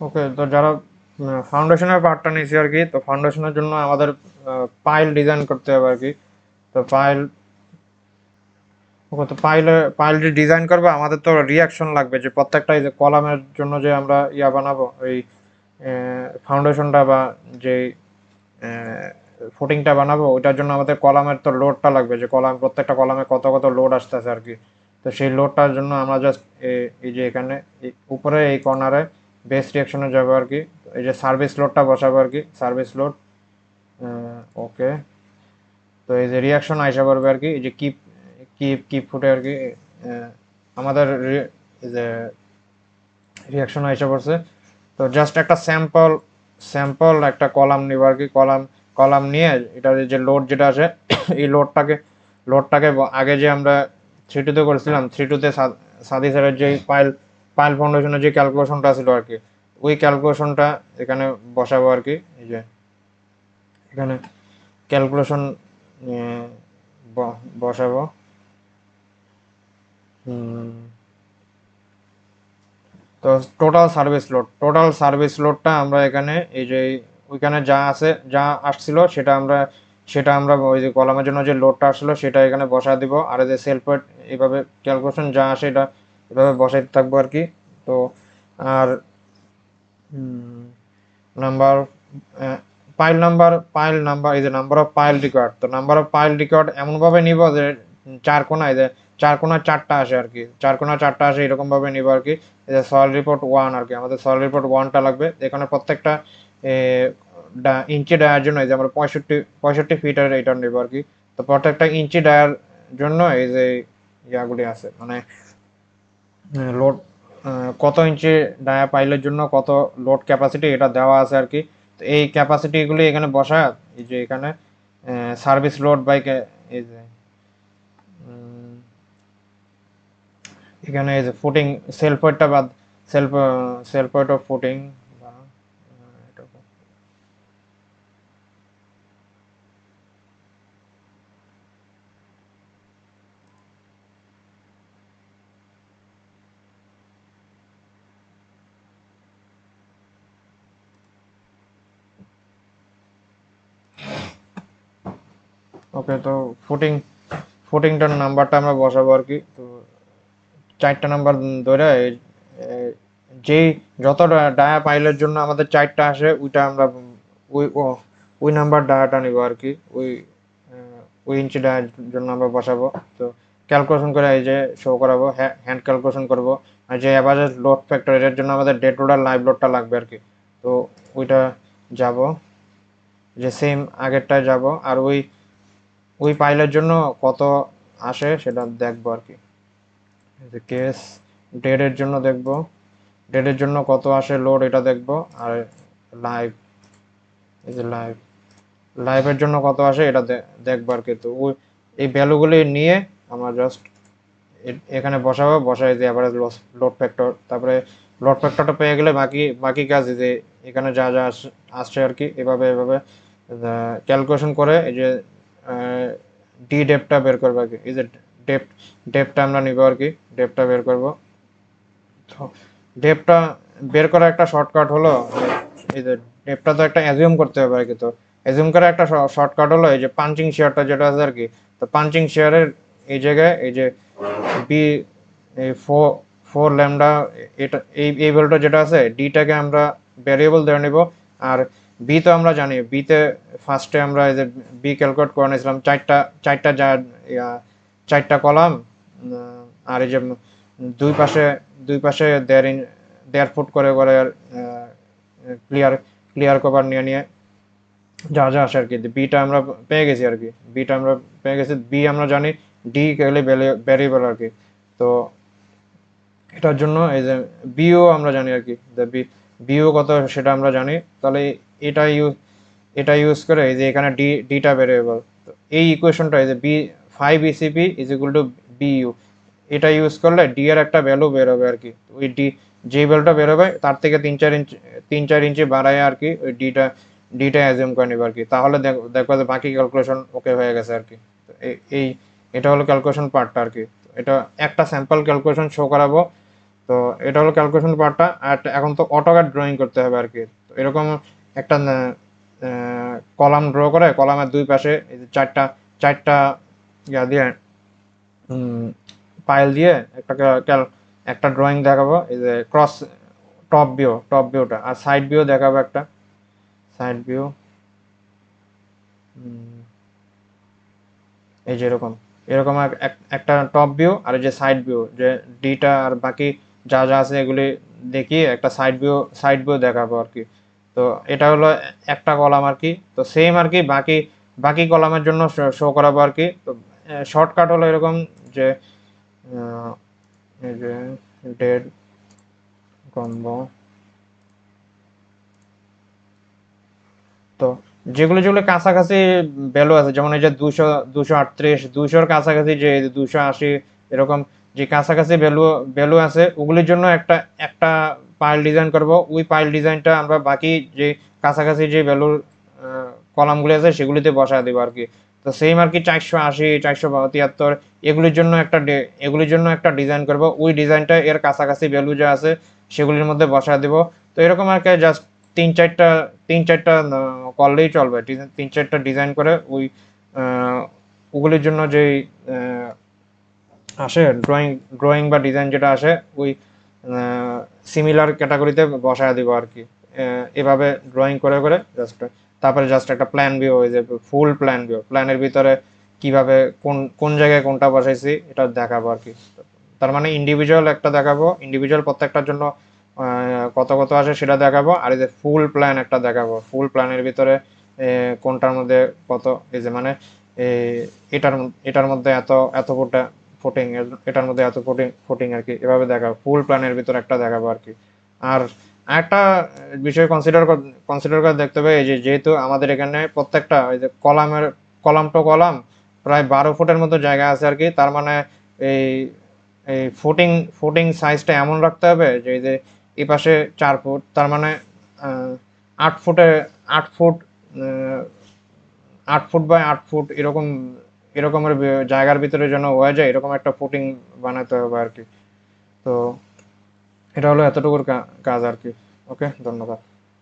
ওকে, তো যারা ফাউন্ডেশনের পার্টটা নিয়েছি আর কি, তো ফাউন্ডেশনের জন্য আমাদের পাইল ডিজাইন করতে হবে আর কি। তো পাইল, ওকে, তো পাইলটি ডিজাইন করবে, আমাদের তো রিয়াকশন লাগবে যে প্রত্যেকটা এই যে কলামের জন্য যে আমরা বানাবো ওই ফাউন্ডেশনটা বা যে ফুটিংটা বানাবো, ওইটার জন্য আমাদের কলামের তো লোডটা লাগবে, যে কলাম প্রত্যেকটা কলামে কত কত লোড আসতেছে আর কি। তো সেই লোডটার জন্য আমরা জাস্ট এই যে এখানে উপরে এই কর্নারে বেস রিয়াকশনে যাবো আর কি। এই যে সার্ভিস লোডটা বসাবো আর কি, সার্ভিস লোড। ওকে, তো এই যে রিয়াকশন আইসা করবে আর কি, এই যে কিপ কিপ কিপ ফুটে আর কি। আমাদের এই যে রিয়াকশন আইসা পড়ছে। তো জাস্ট একটা স্যাম্পল স্যাম্পল একটা কলাম নিব আর কি, কলাম কলাম নিয়ে এটা যে লোড যেটা আছে এই লোডটাকে আগে যে আমরা 3-2 করেছিলাম, 3-2 সাদি স্যারের যে পাইল পাইল ফাউন্ডেশনের যে ক্যালকুলেশনটা ছিল আর কি, ওই ক্যালকুলেশনটা এখানে বসাবো আর কি। এই যে এখানে ক্যালকুলেশন বসাবো। হুম, তো টোটাল সার্ভিস লোডটা আমরা এখানে এই যে ওইখানে যা আছে যা আসছিল সেটা আমরা ওই যে কলামের জন্য যে লোডটা আসলো সেটা এখানে বসা দিব, আর এই যে সেলফ ওয়েট এইভাবে ক্যালকুলেশন যা আসে এটা এভাবে বসাইতে থাকবো আর কি। তো আর নাম্বার পাইল নাম্বার এই যে নাম্বার অফ পাইল রিকোয়ার্ড, তো নাম্বার অফ পাইল রিকোয়ার্ড এমনভাবে নিব যে চার কোনায় যে চার কোনা চারটা আসে আর কি, চার কোনা চারটা আসে এরকম ভাবে নিব আর কি। এই যে সয়েল রিপোর্ট 1 আর কি, আমাদের সয়েল রিপোর্ট 1টা লাগবে। এখানে প্রত্যেকটা ইঞ্চি ডায়ার জন্য এই যে আমরা 65 ফিটের এটা নেব আর কি। তো প্রত্যেকটা ইঞ্চি ডায়ার জন্য এই যে ইয়াগুলি আছে, মানে লোড কত ইঞ্চি ডায়া পাইলের জন্য কত লোড ক্যাপাসিটি এটা দেওয়া আছে আর কি। তো এই ক্যাপাসিটিগুলি এখানে বসা, এই যে এখানে সার্ভিস লোড বাই এই যে এখানে এই যে ফুটিং সেলফ ওয়েটটা বাদ, self self weight of footing. Okay, তো ফুটিং ফুটিংটার নাম্বারটা আমরা বসাবো আর কি। তো 4টা নাম্বার ধরে যেই যত ডায়া পাইলের জন্য আমাদের 4টা আসে ওইটা আমরা ওই নাম্বার ডায়াটা নিব আর কি। ওই ইঞ্চি ডায়ার জন্য আমরা বসাবো। তো ক্যালকুলেশন করে এই যে শো করাবো, হ্যান্ড ক্যালকুলেশন করব। আর যে অ্যাভারেজ লোড ফ্যাক্টর এর জন্য আমাদের ডেড লোড আর লাইভ লোডটা লাগবে আর কি। তো ওইটা যাব, যে সেম আগেরটায় যাব, আর ওই ওই পাইলের জন্য কত আসে সেটা দেখবো আর কি। যে কেস ডেড এর জন্য দেখবো, ডেড এর জন্য কত আসে লোড এটা দেখবো। আর লাইভ, এই যে লাইভের জন্য কত আসে এটা দেখবো আর কি। তো ওই এই ভ্যালুগুলি নিয়ে আমরা জাস্ট এখানে বসাবো, বসাই যে অ্যাভারেজ লোড ফ্যাক্টর, তারপরে লোড ফ্যাক্টরটা পেয়ে গেলে বাকি বাকি কাজ এই যে এখানে যা যা আসছে আর কি, এভাবে এভাবে ক্যালকুলেশন করে এই যে ডি ডেপটা বের করবো আর কি। এই যে ডেপ্ট ডেপটা আমরা নিব আর কি, ডেপটা বের করবো। তো ডেপটা বের করার একটা শর্টকাট হলো এই যে ডেপটা তো একটা অ্যাজিউম করতে হবে আর কি। তো অ্যাজিউম করার একটা শর্টকাট হলো এই যে পাঞ্চিং শেয়ারটা যেটা আছে আর কি। তো পাঞ্চিং শেয়ারের এই জায়গায় এই যে বি এই ফোর ল্যামডা, এটা এই ভ্যালুটা যেটা আছে ডিটাকে আমরা ভ্যারিয়েবল ধরে নিব। আর বি তো আমরা জানি, বিতে ফার্স্টে আমরা এই যে বি ক্যালকুলেট করে নিয়েছিলাম, চারটা চারটা যা ইয়া, চারটা কলাম। আর এই যে দুই পাশে দুই পাশে 1.5 ফুট করে করে ক্লিয়ার ক্লিয়ার কভার নিয়ে নিয়ে যা যা আসে আর কি। বিটা আমরা পেয়ে গেছি আর কি, বিটা আমরা পেয়ে গেছি, বি আমরা জানি, ডি গেলে ভ্যারিয়েবল আর কি। তো এটার জন্য এই যে বিও আমরা জানি আর কি, বিও কত সেটা আমরা জানি। তাহলে এটা ইউজ এটা ইউজ করে এই যে এখানে ডিটা ভ্যারিয়েবল। তো এই ইকুয়েশনটা এই যে B 5 ECP is equal to BU, এটা ইউজ করলে ডি এর একটা ভ্যালু বেরোবে আর কি। ওই ডি যে ভ্যালুটা বেরোবে তার থেকে 3-4 ইঞ্চি বাড়ায় আর কি, ওই ডিটা অ্যাজিউম করে নিবে আর কি। তাহলে দেখবো যে বাকি ক্যালকুলেশন ওকে হয়ে গেছে আর কি। তো এই এটা হলো ক্যালকুলেশন পার্টটা আর কি। তো এটা একটা স্যাম্পল ক্যালকুলেশন শো করাবো তো এটা হলো ক্যালকুলেশন পার্টটা। আর এখন তো অটোক্যাড ড্রয়িং করতে হবে আর কি। তো এরকম একটা কলাম ড্র করে কলামের দুই পাশে এই যে চারটা চারটা ইয়া দিয়ে পাইল দিয়ে একটা একটা ড্রয়িং দেখাবো, এই যে ক্রস টপ ভিউটা আর সাইড ভিউ দেখাবো একটা সাইড ভিউ, এই যে এরকম এরকম একটা টপ ভিউ আর এই যে সাইড ভিউ, যে ডিটা আর বাকি যা যা আছে এগুলি দেখিয়ে একটা সাইড ভিউ দেখাবো আর কি। তো এটা হলো একটা কলাম আর কি। তো সেম আর কি বাকি বাকি কলামের জন্য শো করাবো আর কি। তো শর্টকাট হলো এরকম যে এই যে ডেড কম্বো, তো যেগুলো যেগুলো কাছাকাছি ভ্যালু আছে, যেমন এই যে 238, 200-র কাছাকাছি, যে 280, এরকম যে কাছাকাছি ভ্যালু আছে ওগুলির জন্য একটা একটা পাইল ডিজাইন করব। ওই পাইল ডিজাইনটা আমরা বাকি যে কাছাকাছি যে ভ্যালুর কলামগুলি আছে সেগুলিতে বসায় দেবো আর কি। তো সেম আর কি 480, 473 এগুলির জন্য একটা ডিজাইন করব। ওই ডিজাইনটা এর কাছাকাছি ভ্যালু যা আছে সেগুলির মধ্যে বসায় দেবো। তো এরকম আর কি জাস্ট তিন চারটা তিন চারটা করলেই চলবে। তিন চারটা ডিজাইন করে ওই ওগুলির জন্য যেই আসে ড্রয়িং বা ডিজাইন যেটা আসে ওই সিমিলার ক্যাটাগরিতে বসায় দিব আর কি। এভাবে ড্রয়িং করে করে তারপরে জাস্ট একটা প্ল্যান ভিউ হয়ে যাবে, ফুল প্ল্যানের ভিতরে কিভাবে কোন কোন জায়গায় কোনটা বসাইছি এটা দেখাবো আর কি। তার মানে ইন্ডিভিজুয়াল একটা দেখাবো, ইন্ডিভিজুয়াল প্রত্যেকটার জন্য কত কত আসে সেটা দেখাবো। আর এই যে ফুল প্ল্যান একটা দেখাবো, ফুল প্ল্যানের ভিতরে কোনটার মধ্যে কত, এই যে মানে এটার এটার মধ্যে এত এত ফুটিং, এটার মধ্যে এত ফুটিং আর কি। এভাবে দেখাবো, ফুল প্ল্যানের ভিতরে একটা দেখাবো আর কি। আর একটা বিষয় কনসিডার করে দেখতে হবে, এই যে যেহেতু আমাদের এখানে প্রত্যেকটা ওই যে কলাম টু কলাম প্রায় 12 ফুটের মতো জায়গা আছে আর কি। তার মানে এই এই ফুটিং সাইজটা এমন রাখতে হবে যে এই যে এই পাশে 4 ফুট, তার মানে 8 ফুটে 8 ফুট, 8 ফুট বাই 8 ফুট এরকম এরকমের জায়গার ভিতরে যেন হয়ে যায়, এরকম একটা ফুটিং বানাতে হবে আর কি। তো এটা হলো এতটুকুর কাজ আর কি। ওকে, ধন্যবাদ।